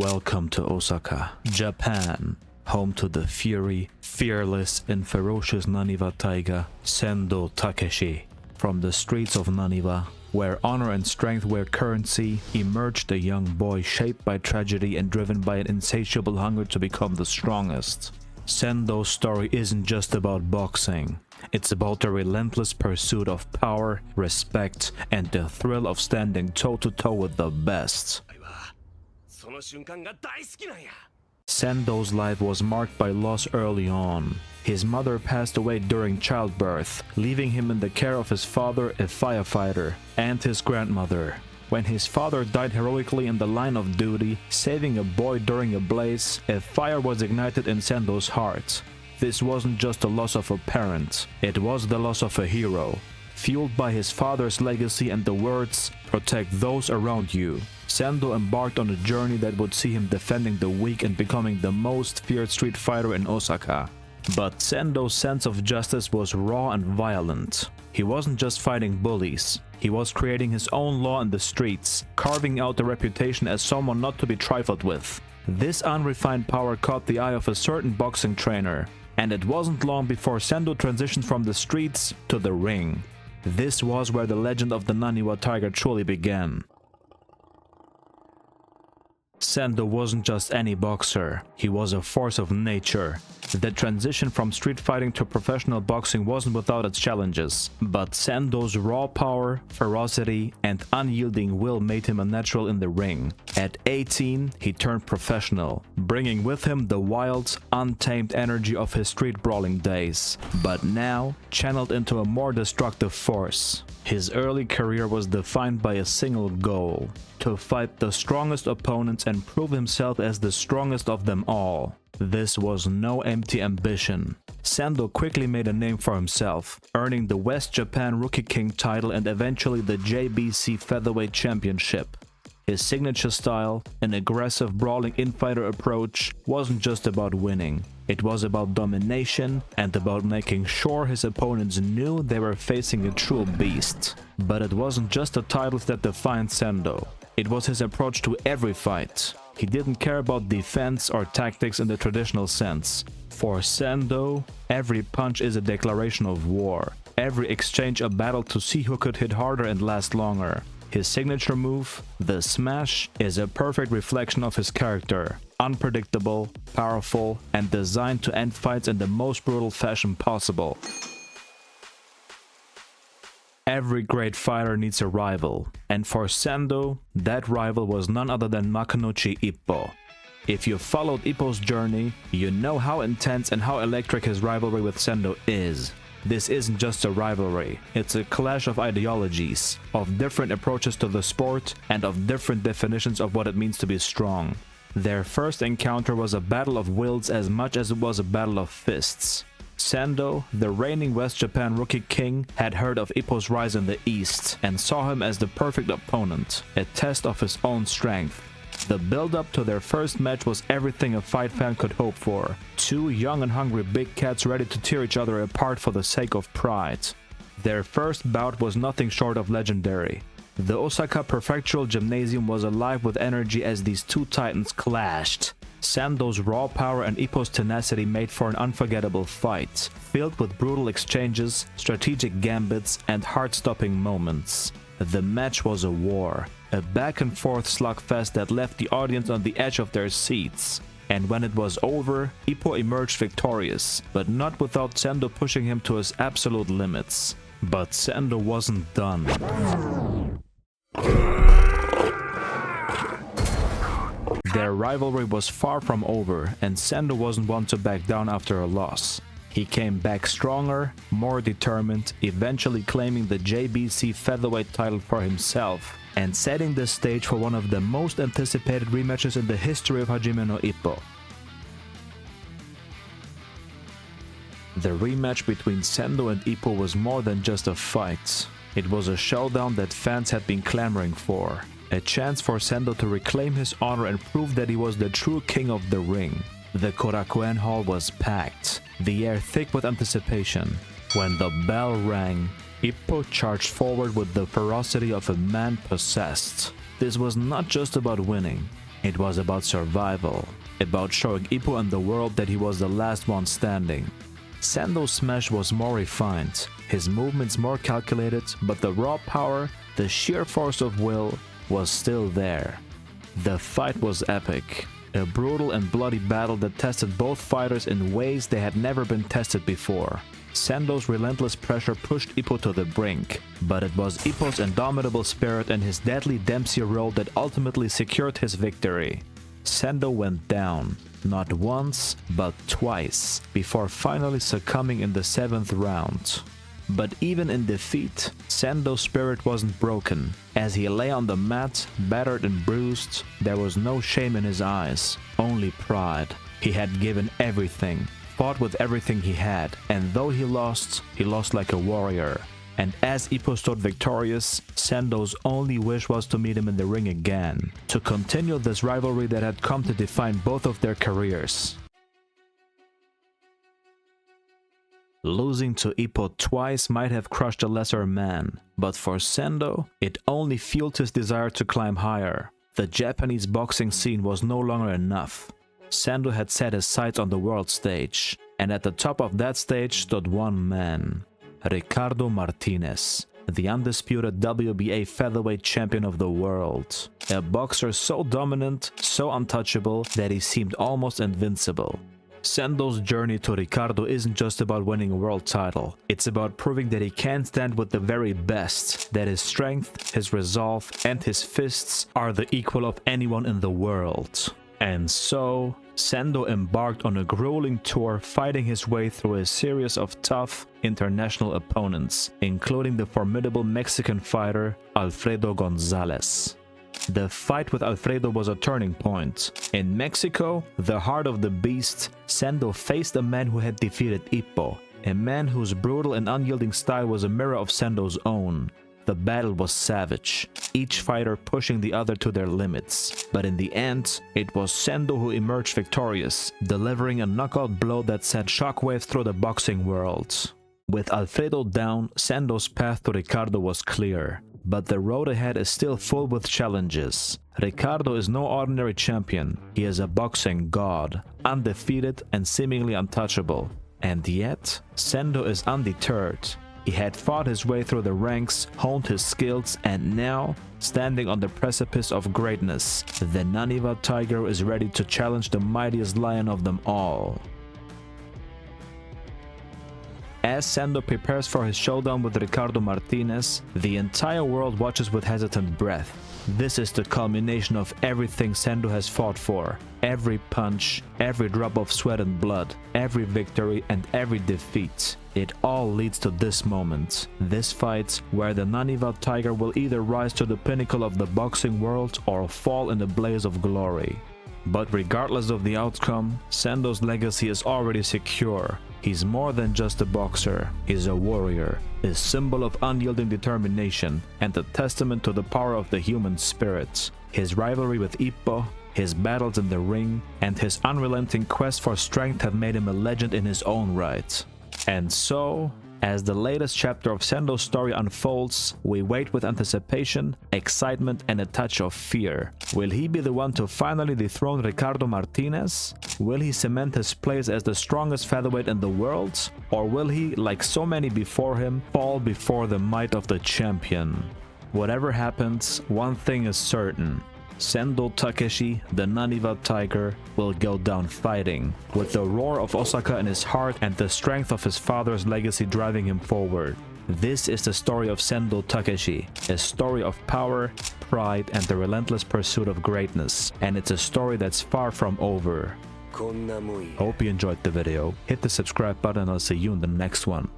Welcome to Osaka, Japan, home to the fury, fearless and ferocious Naniwa Tiger, Sendo Takeshi. From the streets of Naniwa, where honor and strength were currency, emerged a young boy shaped by tragedy and driven by an insatiable hunger to become the strongest. Sendo's story isn't just about boxing. It's about the relentless pursuit of power, respect, and the thrill of standing toe-to-toe with the best. Sendo's life was marked by loss early on. His mother passed away during childbirth, leaving him in the care of his father, a firefighter, and his grandmother. When his father died heroically in the line of duty, saving a boy during a blaze, a fire was ignited in Sendo's heart. This wasn't just the loss of a parent, it was the loss of a hero. Fueled by his father's legacy and the words, "Protect those around you," Sendo embarked on a journey that would see him defending the weak and becoming the most feared street fighter in Osaka. But Sendo's sense of justice was raw and violent. He wasn't just fighting bullies, he was creating his own law in the streets, carving out a reputation as someone not to be trifled with. This unrefined power caught the eye of a certain boxing trainer, and it wasn't long before Sendo transitioned from the streets to the ring. This was where the legend of the Naniwa Tiger truly began. Sendo wasn't just any boxer, he was a force of nature. The transition from street fighting to professional boxing wasn't without its challenges, but Sendo's raw power, ferocity, and unyielding will made him a natural in the ring. At 18, he turned professional, bringing with him the wild, untamed energy of his street brawling days, but now channeled into a more destructive force. His early career was defined by a single goal: to fight the strongest opponents and prove himself as the strongest of them all. This was no empty ambition. Sendo quickly made a name for himself, earning the West Japan Rookie King title and eventually the JBC Featherweight Championship. His signature style, an aggressive brawling infighter approach, wasn't just about winning. It was about domination and about making sure his opponents knew they were facing a true beast. But it wasn't just the titles that defined Sendo. It was his approach to every fight. He didn't care about defense or tactics in the traditional sense. For Sendo, every punch is a declaration of war. Every exchange a battle to see who could hit harder and last longer. His signature move, the smash, is a perfect reflection of his character. Unpredictable, powerful, and designed to end fights in the most brutal fashion possible. Every great fighter needs a rival, and for Sendo, that rival was none other than Makunouchi Ippo. If you followed Ippo's journey, you know how intense and how electric his rivalry with Sendo is. This isn't just a rivalry, it's a clash of ideologies, of different approaches to the sport, and of different definitions of what it means to be strong. Their first encounter was a battle of wills as much as it was a battle of fists. Sendo, the reigning West Japan Rookie King, had heard of Ippo's rise in the East and saw him as the perfect opponent, a test of his own strength. The build-up to their first match was everything a fight fan could hope for. Two young and hungry big cats ready to tear each other apart for the sake of pride. Their first bout was nothing short of legendary. The Osaka Prefectural Gymnasium was alive with energy as these two titans clashed. Sendo's raw power and Ippo's tenacity made for an unforgettable fight, filled with brutal exchanges, strategic gambits, and heart-stopping moments. The match was a war, a back-and-forth slugfest that left the audience on the edge of their seats. And when it was over, Ippo emerged victorious, but not without Sendo pushing him to his absolute limits. But Sendo wasn't done. Their rivalry was far from over, and Sendo wasn't one to back down after a loss. He came back stronger, more determined, eventually claiming the JBC Featherweight title for himself, and setting the stage for one of the most anticipated rematches in the history of hajimenoippo. The rematch between Sendo and Ippo was more than just a fight. It was a showdown that fans had been clamoring for. A chance for Sendo to reclaim his honor and prove that he was the true king of the ring. The Korakuen Hall was packed, the air thick with anticipation. When the bell rang, Ippo charged forward with the ferocity of a man possessed. This was not just about winning. It was about survival, about showing Ippo and the world that he was the last one standing. Sendo's smash was more refined, his movements more calculated, but the raw power, the sheer force of will, was still there. The fight was epic, a brutal and bloody battle that tested both fighters in ways they had never been tested before. Sendo's relentless pressure pushed Ippo to the brink, but it was Ippo's indomitable spirit and his deadly Dempsey roll that ultimately secured his victory. Sendo went down, not once, but twice, before finally succumbing in the 7th round. But even in defeat, Sendo's spirit wasn't broken. As he lay on the mat, battered and bruised, there was no shame in his eyes, only pride. He had given everything, fought with everything he had, and though he lost like a warrior. And as Ippo stood victorious, Sendo's only wish was to meet him in the ring again, to continue this rivalry that had come to define both of their careers. Losing to Ippo twice might have crushed a lesser man, but for Sendo, it only fueled his desire to climb higher. The Japanese boxing scene was no longer enough. Sendo had set his sights on the world stage, and at the top of that stage stood one man, Ricardo Martinez, the undisputed WBA featherweight champion of the world. A boxer so dominant, so untouchable, that he seemed almost invincible. Sendo's journey to Ricardo isn't just about winning a world title. It's about proving that he can stand with the very best, that his strength, his resolve, and his fists are the equal of anyone in the world. And so, Sendo embarked on a grueling tour, fighting his way through a series of tough international opponents, including the formidable Mexican fighter Alfredo Gonzalez. The fight with Alfredo was a turning point. In Mexico, the heart of the beast, Sendo faced a man who had defeated Ippo, a man whose brutal and unyielding style was a mirror of Sendo's own. The battle was savage, each fighter pushing the other to their limits. But in the end, it was Sendo who emerged victorious, delivering a knockout blow that sent shockwaves through the boxing world. With Alfredo down, Sendo's path to Ricardo was clear. But the road ahead is still full with challenges. Ricardo is no ordinary champion. He is a boxing god, undefeated and seemingly untouchable. And yet, Sendo is undeterred. He had fought his way through the ranks, honed his skills, and now, standing on the precipice of greatness, the Naniwa Tiger is ready to challenge the mightiest lion of them all. As Sendo prepares for his showdown with Ricardo Martinez, the entire world watches with hesitant breath. This is the culmination of everything Sendo has fought for. Every punch, every drop of sweat and blood, every victory and every defeat. It all leads to this moment, this fight where the Naniwa Tiger will either rise to the pinnacle of the boxing world or fall in a blaze of glory. But regardless of the outcome, Sendo's legacy is already secure. He's more than just a boxer, he's a warrior, a symbol of unyielding determination, and a testament to the power of the human spirit. His rivalry with Ippo, his battles in the ring, and his unrelenting quest for strength have made him a legend in his own right. And so, as the latest chapter of Sendo's story unfolds, we wait with anticipation, excitement, and a touch of fear. Will he be the one to finally dethrone Ricardo Martinez? Will he cement his place as the strongest featherweight in the world? Or will he, like so many before him, fall before the might of the champion? Whatever happens, one thing is certain. Sendo Takeshi, the Naniwa Tiger, will go down fighting, with the roar of Osaka in his heart and the strength of his father's legacy driving him forward. This is the story of Sendo Takeshi, a story of power, pride, and the relentless pursuit of greatness, and it's a story that's far from over. Hope you enjoyed the video, hit the subscribe button and I'll see you in the next one.